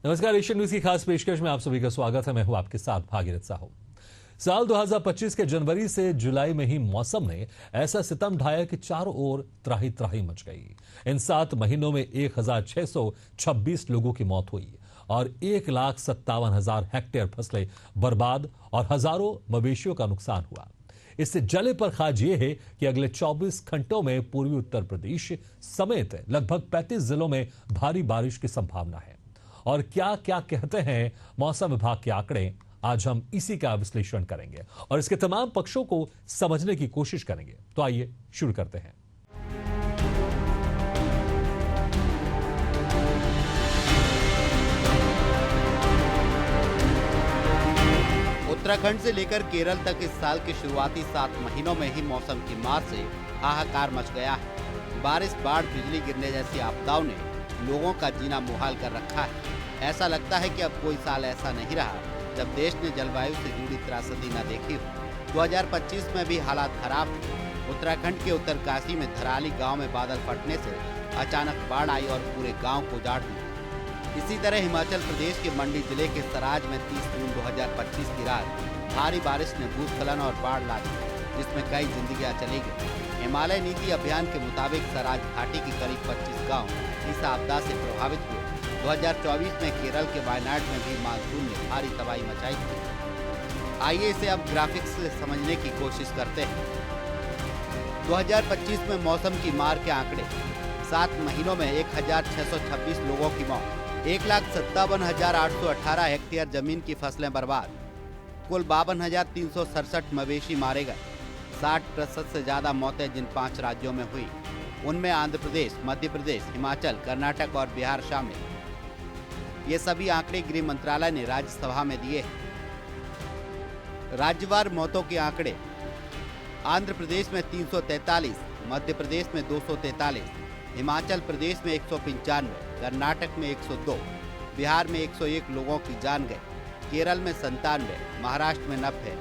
नमस्कार, Asian news की खास पेशकश में आप सभी का स्वागत है। मैं हूं आपके साथ भागीरथ साहू। साल 2025 के जनवरी से जुलाई में ही मौसम ने ऐसा सितम ढाया कि चारों ओर त्राही त्राही मच गई। इन 7 महीनों में 1626 लोगों की मौत हुई और 1,57,000 हेक्टेयर फसलें बर्बाद और हजारों मवेशियों का नुकसान हुआ। इससे जले पर खाज ये है कि अगले 24 घंटों में पूर्वी उत्तर प्रदेश समेत लगभग 35 जिलों में भारी बारिश की संभावना है। और क्या क्या कहते हैं मौसम विभाग के आंकड़े, आज हम इसी का विश्लेषण करेंगे और इसके तमाम पक्षों को समझने की कोशिश करेंगे। तो आइए शुरू करते हैं। उत्तराखंड से लेकर केरल तक इस साल के शुरुआती 7 महीनों में ही मौसम की मार से हाहाकार मच गया है। बारिश, बाढ़, बिजली गिरने जैसी आपदाओं ने लोगों का जीना मुहाल कर रखा है। ऐसा लगता है कि अब कोई साल ऐसा नहीं रहा जब देश ने जलवायु से जुड़ी त्रासदी न देखी हो। 2025 में भी हालात खराब थे। उत्तराखंड के उत्तरकाशी में धराली गांव में बादल फटने से अचानक बाढ़ आई और पूरे गांव को उजाड़ दिया। इसी तरह हिमाचल प्रदेश के मंडी जिले के सराज में 30 जून 2025 की रात भारी बारिश ने भूस्खलन और बाढ़ ला दी, जिसमें कई जिंदगियां चली गई। हिमालय नीति अभियान के मुताबिक सराज घाटी की करीब 25 गांव इस आपदा से प्रभावित हुए। 2024 में केरल के वायनाड में भी मानसून ने भारी तबाही मचाई थी। आइए इसे अब ग्राफिक्स से समझने की कोशिश करते हैं। 2025 में मौसम की मार के आंकड़े: 7 महीनों में 1626 लोगों की मौत, 1,57,818 हेक्टेयर जमीन की फसलें बर्बाद, कुल 52,367 मवेशी मारे गए। 60% से ज्यादा मौतें जिन 5 राज्यों में हुई उनमें आंध्र प्रदेश, मध्य प्रदेश, हिमाचल, कर्नाटक और बिहार शामिल। ये सभी आंकड़े गृह मंत्रालय ने राज्यसभा में दिए हैं। राज्यवार मौतों के आंकड़े: आंध्र प्रदेश में 343, मध्य प्रदेश में 243, हिमाचल प्रदेश में 195, कर्नाटक में 102, बिहार में 101 लोगों की जान गई, केरल में 97, महाराष्ट्र में 90,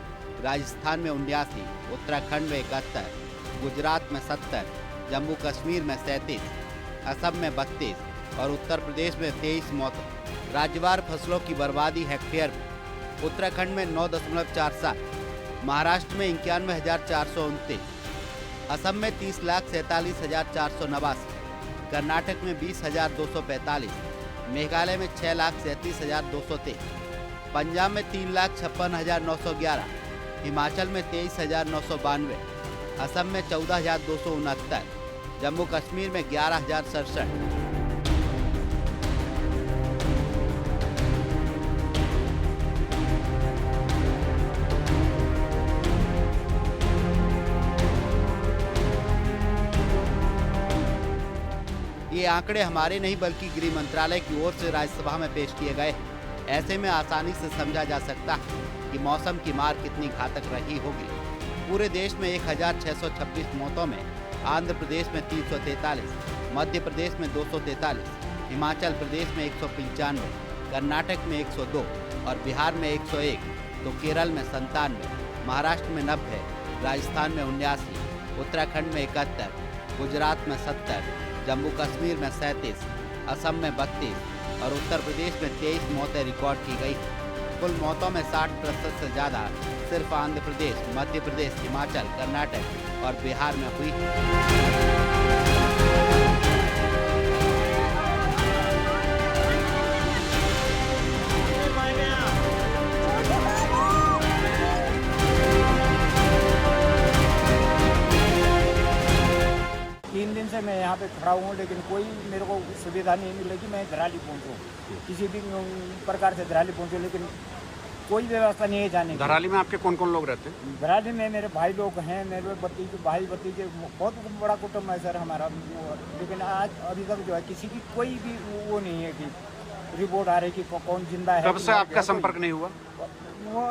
राजस्थान में 79, उत्तराखंड में 71, गुजरात में 70, जम्मू कश्मीर में 37, असम में 32 और उत्तर प्रदेश में 23 मौतें। राज्यवार फसलों की बर्बादी हेक्टेयर में: उत्तराखंड में 9.47, महाराष्ट्र में 91,429, असम में 30,47,489, कर्नाटक में 20,245, मेघालय में 6,37,223, पंजाब में 3,56,911, हिमाचल में 23,992, असम में 14,269, जम्मू कश्मीर में 11,067। ये आंकड़े हमारे नहीं बल्कि गृह मंत्रालय की ओर से राज्यसभा में पेश किए गए हैं। ऐसे में आसानी से समझा जा सकता है कि मौसम की मार कितनी घातक रही होगी। पूरे देश में 1626 मौतों में आंध्र प्रदेश में 343, मध्य प्रदेश में 243, हिमाचल प्रदेश में 195, कर्नाटक में 102 और बिहार में 101, तो केरल में 97, महाराष्ट्र में 90, राजस्थान में 79, उत्तराखंड में 71, गुजरात में 70, जम्मू कश्मीर में 37, असम में 32 और उत्तर प्रदेश में 23 मौतें रिकॉर्ड की गई। कुल मौतों में 60% से ज़्यादा सिर्फ आंध्र प्रदेश, मध्य प्रदेश, हिमाचल, कर्नाटक और बिहार में हुई। से मैं यहाँ पे खड़ा हूँ, लेकिन कोई मेरे को सुविधा नहीं मिली कि मैं धराली पहुँचूँ, किसी भी प्रकार से धराली पहुँचूँ, लेकिन कोई व्यवस्था नहीं है जाने की। धराली में आपके कौन कौन लोग रहते हैं? धराली में मेरे भाई लोग हैं, मेरे भतीजे, भाई भतीजे, बहुत बड़ा कुटुंब है सर हमारा। लेकिन आज अभी तक जो है किसी की कोई भी वो नहीं है कि रिपोर्ट आ रही कि कौन जिंदा है। कब से आपका संपर्क नहीं हुआ? वो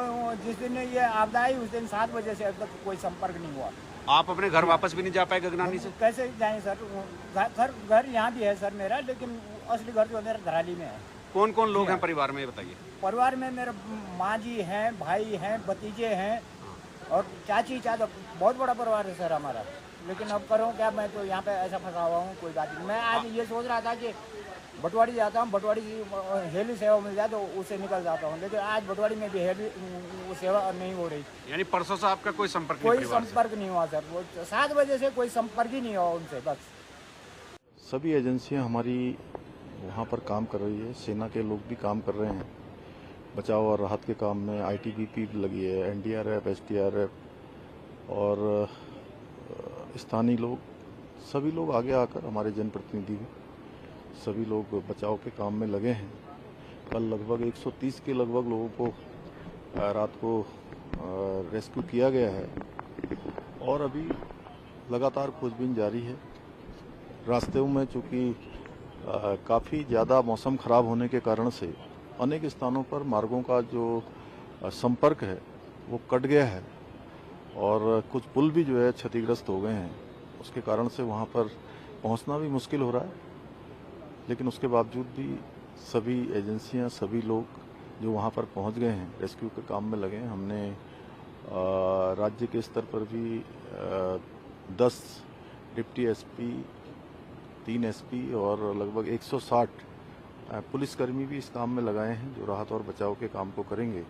जिस दिन ये आपदा आई उस दिन 7 बजे से अब तक कोई संपर्क नहीं हुआ। आप अपने घर वापस भी नहीं जा पाए गगनानी से? कैसे जाएं सर? घर यहाँ भी है सर मेरा, लेकिन असली घर जो मेरा धराली में है। कौन कौन लोग हैं परिवार में, बताइए। परिवार में मेरे माँ जी हैं, भाई हैं, भतीजे हैं और चाची, चाचा बहुत बड़ा परिवार है सर हमारा, लेकिन अब करूँ क्या, मैं तो यहाँ पे ऐसा फंसा हुआ हूँ, कोई बात नहीं। मैं आज ये सोच रहा था कि भटवाड़ी जाता हूँ, भटवाड़ी की हेली सेवा मिल जाए तो उससे निकल जाता हूँ, लेकिन आज भटवाड़ी में भी हेली सेवा नहीं हो रही। यानी परसों से आपका कोई संपर्क नहीं कोई परिवार से? संपर्क नहीं हुआ सर, वो 7 बजे से कोई संपर्क ही नहीं हुआ उनसे। बस सभी एजेंसियां हमारी वहाँ पर काम कर रही है, सेना के लोग भी काम कर रहे हैं, बचाव और राहत के काम में आईटीबीपी लगी है, एनडीआरएफ, एसडीआरएफ और स्थानीय लोग, सभी लोग आगे आकर, हमारे जनप्रतिनिधि भी, सभी लोग बचाव के काम में लगे हैं। कल लगभग 130 के लगभग लोगों को रात को रेस्क्यू किया गया है और अभी लगातार खोजबीन जारी है। रास्ते में चूँकि काफ़ी ज़्यादा मौसम खराब होने के कारण से अनेक स्थानों पर मार्गों का जो संपर्क है वो कट गया है और कुछ पुल भी जो है क्षतिग्रस्त हो गए हैं। उसके कारण से वहाँ पर पहुँचना भी मुश्किल हो रहा है, लेकिन उसके बावजूद भी सभी एजेंसियां, सभी लोग जो वहाँ पर पहुँच गए हैं, रेस्क्यू के काम में लगे हैं। हमने राज्य के स्तर पर भी 10 डिप्टी एसपी, 3 एसपी और लगभग 160 पुलिसकर्मी भी इस काम में लगाए हैं जो राहत और बचाव के काम को करेंगे।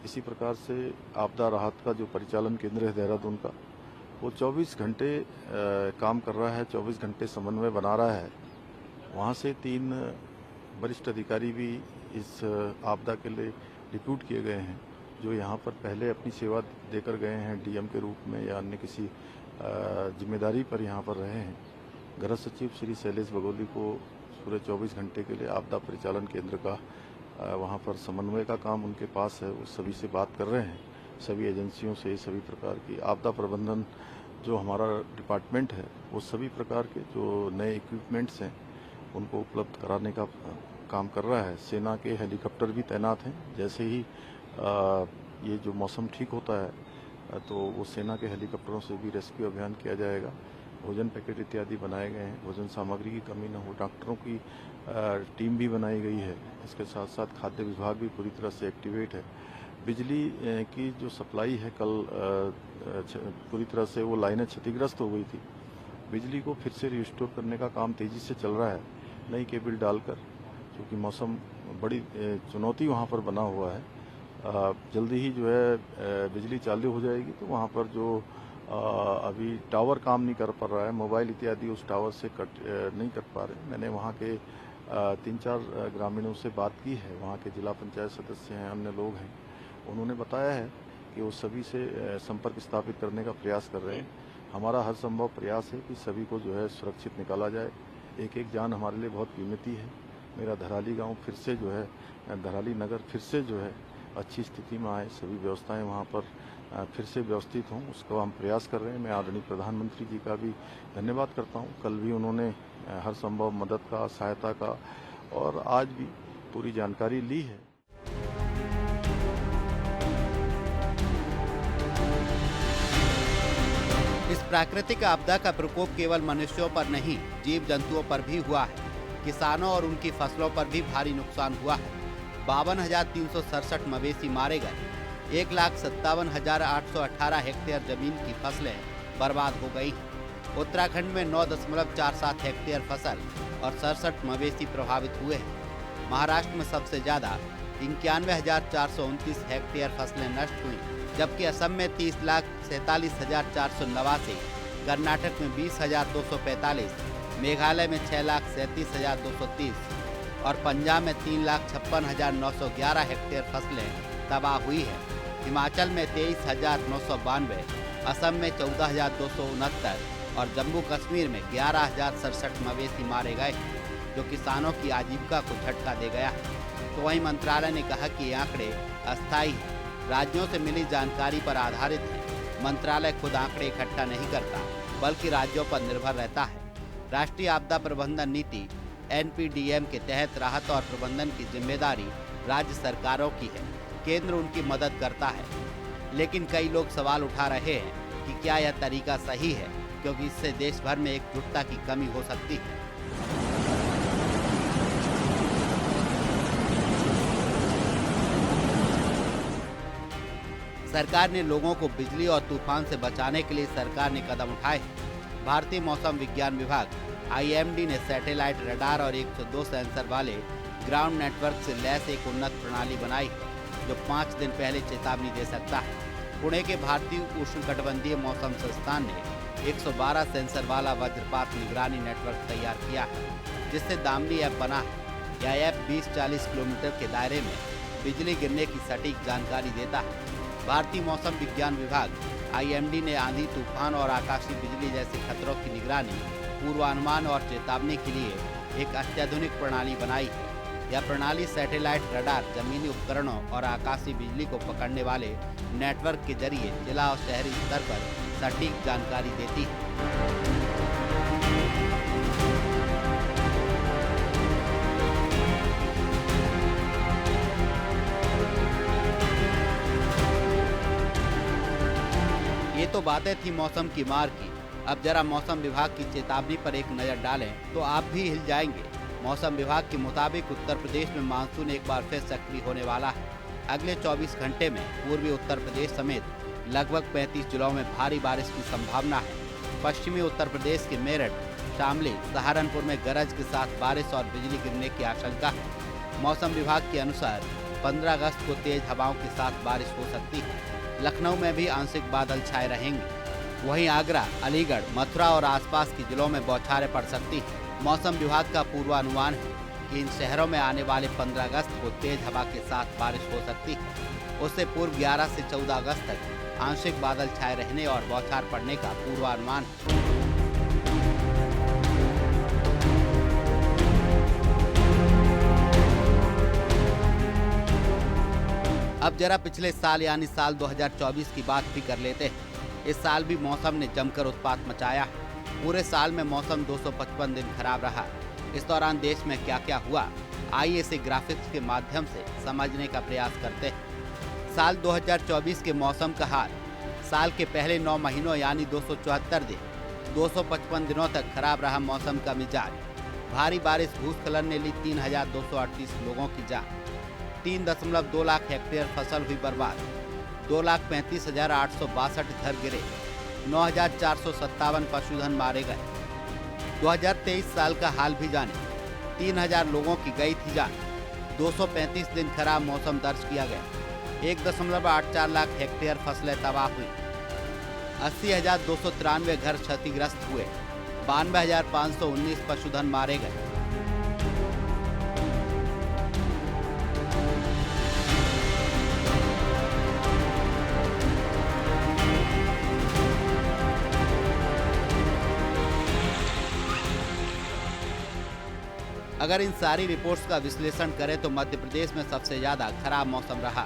इसी प्रकार से आपदा राहत का जो परिचालन केंद्र है देहरादून का, वो 24 घंटे काम कर रहा है, 24 घंटे समन्वय बना रहा है। वहाँ से 3 वरिष्ठ अधिकारी भी इस आपदा के लिए डिप्यूट किए गए हैं, जो यहाँ पर पहले अपनी सेवा देकर गए हैं डीएम के रूप में या अन्य किसी जिम्मेदारी पर यहाँ पर रहे हैं। गृह सचिव श्री शैलेश बगोली को पूरे 24 घंटे के लिए आपदा परिचालन केंद्र का वहाँ पर समन्वय का काम उनके पास है। वो सभी से बात कर रहे हैं, सभी एजेंसियों से, सभी प्रकार की आपदा प्रबंधन जो हमारा डिपार्टमेंट है वो सभी प्रकार के जो नए इक्विपमेंट्स हैं उनको उपलब्ध कराने का काम कर रहा है। सेना के हेलीकॉप्टर भी तैनात हैं। जैसे ही ये जो मौसम ठीक होता है तो वो सेना के हेलीकॉप्टरों से भी रेस्क्यू अभियान किया जाएगा। भोजन पैकेट इत्यादि बनाए गए हैं, भोजन सामग्री की कमी न हो, डॉक्टरों की टीम भी बनाई गई है। इसके साथ साथ खाद्य विभाग भी पूरी तरह से एक्टिवेट है। बिजली की जो सप्लाई है, कल पूरी तरह से वो लाइनें क्षतिग्रस्त हो गई थी। बिजली को फिर से रिस्टोर करने का काम तेजी से चल रहा है, नई केबल डालकर, क्योंकि मौसम बड़ी चुनौती वहाँ पर बना हुआ है। जल्दी ही जो है बिजली चालू हो जाएगी तो वहाँ पर जो अभी टावर काम नहीं कर पा रहा है, मोबाइल इत्यादि उस टावर से नहीं कर पा रहे। मैंने वहाँ के 3-4 ग्रामीणों से बात की है, वहाँ के जिला पंचायत सदस्य हैं, अन्य लोग हैं। उन्होंने बताया है कि वो सभी से संपर्क स्थापित करने का प्रयास कर रहे हैं। हमारा हर संभव प्रयास है कि सभी को जो है सुरक्षित निकाला जाए। एक एक जान हमारे लिए बहुत कीमती है। मेरा धराली गांव फिर से जो है, धराली नगर फिर से जो है अच्छी स्थिति में आए, सभी व्यवस्थाएं वहां पर फिर से व्यवस्थित हों, उसका हम प्रयास कर रहे हैं। मैं आदरणीय प्रधानमंत्री जी का भी धन्यवाद करता हूं। कल भी उन्होंने हर संभव मदद का, सहायता का और आज भी पूरी जानकारी ली है। इस प्राकृतिक आपदा का प्रकोप केवल मनुष्यों पर नहीं, जीव जंतुओं पर भी हुआ है। किसानों और उनकी फसलों पर भी भारी नुकसान हुआ है। 52,367 मवेशी मारे गए। 1,57,818 हेक्टेयर जमीन की फसलें बर्बाद हो गई। उत्तराखंड में 9.47 हेक्टेयर फसल और 67 मवेशी प्रभावित हुए हैं। महाराष्ट्र में सबसे ज्यादा 91,429 हेक्टेयर फसलें नष्ट हुई, जबकि असम में 30,47,489, कर्नाटक में 20,245, मेघालय में 6,37,230 और पंजाब में 3,56,911 हेक्टेयर फसलें तबाह हुई है। हिमाचल में 23,992, असम में 14,269 और जम्मू कश्मीर में 11,067 मवेशी मारे गए, जो किसानों की आजीविका को झटका दे गया है। तो वहीं मंत्रालय ने कहा कि ये आंकड़े अस्थायी हैं, राज्यों से मिली जानकारी पर आधारित हैं। मंत्रालय खुद आंकड़े इकट्ठा नहीं करता, बल्कि राज्यों पर निर्भर रहता है। राष्ट्रीय आपदा प्रबंधन नीति NPDM के तहत राहत और प्रबंधन की जिम्मेदारी राज्य सरकारों की है। केंद्र उनकी मदद करता है, लेकिन कई लोग सवाल उठा रहे हैं कि क्या यह तरीका सही है, क्योंकि इससे देश भर में एकजुटता की कमी हो सकती है। सरकार ने लोगों को बिजली और तूफान से बचाने के लिए सरकार ने कदम उठाए। भारतीय मौसम विज्ञान विभाग IMD ने सैटेलाइट रडार और 102 सेंसर वाले ग्राउंड नेटवर्क से लैस एक उन्नत प्रणाली बनाई जो 5 दिन पहले चेतावनी दे सकता है। पुणे के भारतीय उष्णकटिबंधीय मौसम संस्थान ने 112 सेंसर वाला वज्रपात निगरानी नेटवर्क तैयार किया है, जिससे दामिनी ऐप बना है। यह ऐप 20-40 किलोमीटर के दायरे में बिजली गिरने की सटीक जानकारी देता है। भारतीय मौसम विज्ञान विभाग IMD ने आंधी, तूफान और आकाशीय बिजली जैसे खतरों की निगरानी, पूर्वानुमान और चेतावनी के लिए एक अत्याधुनिक प्रणाली बनाई है। यह प्रणाली सैटेलाइट रडार, जमीनी उपकरणों और आकाशीय बिजली को पकड़ने वाले नेटवर्क के जरिए जिला और शहरी स्तर पर सटीक जानकारी देती है। ये तो बातें थी मौसम की मार की। अब जरा मौसम विभाग की चेतावनी पर एक नजर डालें तो आप भी हिल जाएंगे। मौसम विभाग के मुताबिक उत्तर प्रदेश में मानसून एक बार फिर सक्रिय होने वाला है। अगले 24 घंटे में पूर्वी उत्तर प्रदेश समेत लगभग 35 जिलों में भारी बारिश की संभावना है। पश्चिमी उत्तर प्रदेश के मेरठ, शामली, सहारनपुर में गरज के साथ बारिश और बिजली गिरने की आशंका है। मौसम विभाग के अनुसार 15 अगस्त को तेज हवाओं के साथ बारिश हो सकती है। लखनऊ में भी आंशिक बादल छाए रहेंगे। वहीं आगरा, अलीगढ़, मथुरा और आसपास के जिलों में बौछारें पड़ सकती हैं। मौसम विभाग का पूर्वानुमान है कि इन शहरों में आने वाले 15 अगस्त को तेज हवा के साथ बारिश हो सकती है। उससे पूर्व 11 से 14 अगस्त तक आंशिक बादल छाए रहने और बौछार पड़ने का पूर्वानुमान है। अब जरा पिछले साल यानी साल 2024 की बात भी कर लेते हैं। इस साल भी मौसम ने जमकर उत्पात मचाया है। पूरे साल में मौसम 255 दिन खराब रहा। इस दौरान देश में क्या क्या हुआ, आइए इसे ग्राफिक्स के माध्यम से समझने का प्रयास करते हैं। साल 2024 के मौसम का हाल। साल के पहले 9 महीनों यानी 274 दिन, 255 दिनों तक खराब रहा मौसम का मिजाज। भारी बारिश, भूस्खलन ने ली 3238 लोगों की जान। 3.2 लाख हेक्टेयर फसल हुई बर्बाद। 2,35,862 घर गिरे। 9,457 पशुधन मारे गए। 2023 साल का हाल भी जाने। 3,000 लोगों की गई थी जान। 235 दिन खराब मौसम दर्ज किया गया। 1.84 लाख हेक्टेयर फसलें तबाह हुई। 80,293 घर क्षतिग्रस्त हुए। 92,519 पशुधन मारे गए। अगर इन सारी रिपोर्ट्स का विश्लेषण करें तो मध्य प्रदेश में सबसे ज्यादा खराब मौसम रहा।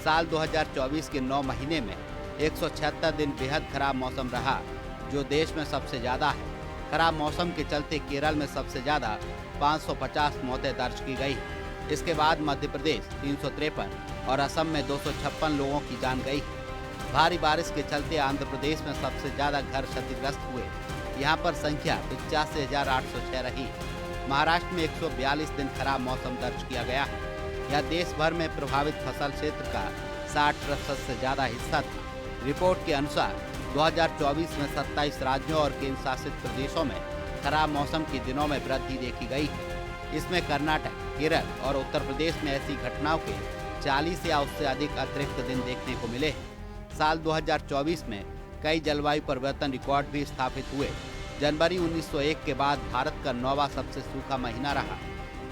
साल 2024 के 9 महीने में 176 दिन बेहद खराब मौसम रहा, जो देश में सबसे ज्यादा है। खराब मौसम के चलते केरल में सबसे ज्यादा 550 मौतें दर्ज की गई। इसके बाद मध्य प्रदेश 353 और असम में 256 लोगों की जान गई। भारी बारिश के चलते आंध्र प्रदेश में सबसे ज्यादा घर क्षतिग्रस्त हुए। यहाँ पर संख्या 85,806 रही। महाराष्ट्र में 142 दिन खराब मौसम दर्ज किया गया। यह देश भर में प्रभावित फसल क्षेत्र का 60% से ज्यादा हिस्सा था। रिपोर्ट के अनुसार 2024 में 27 राज्यों और केंद्र शासित प्रदेशों में खराब मौसम के दिनों में वृद्धि देखी गई। इसमें कर्नाटक, केरल और उत्तर प्रदेश में ऐसी घटनाओं के 40 या उससे अधिक अतिरिक्त दिन देखने को मिले। साल 2024 में कई जलवायु परिवर्तन रिकॉर्ड भी स्थापित हुए। जनवरी 1901 के बाद भारत का 9वां सबसे सूखा महीना रहा।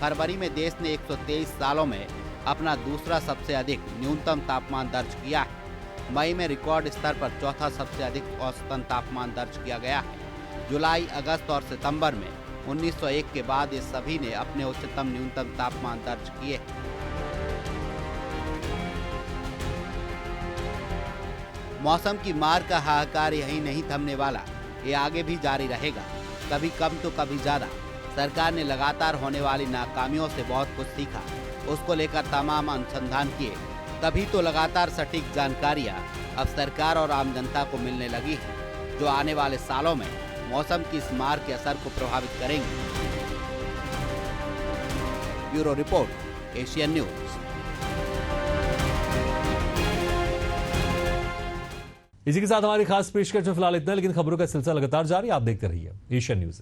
फरवरी में देश ने 123 सालों में अपना दूसरा सबसे अधिक न्यूनतम तापमान दर्ज किया है। मई में रिकॉर्ड स्तर पर चौथा सबसे अधिक औसतन तापमान दर्ज किया गया है। जुलाई, अगस्त और सितंबर में 1901 के बाद ये सभी ने अपने उच्चतम न्यूनतम तापमान दर्ज किए। मौसम की मार का हाहाकार यहीं नहीं थमने वाला, ये आगे भी जारी रहेगा। कभी कम तो कभी ज्यादा। सरकार ने लगातार होने वाली नाकामियों से बहुत कुछ सीखा, उसको लेकर तमाम अनुसंधान किए, तभी तो लगातार सटीक जानकारियां अब सरकार और आम जनता को मिलने लगी है, जो आने वाले सालों में मौसम की इस मार के असर को प्रभावित करेंगे। Bureau report, Asian news. इसी के साथ हमारी खास पेशकश में फिलहाल इतना, लेकिन खबरों का सिलसिला लगातार जारी, आप देखते रहिए एशियन न्यूज़।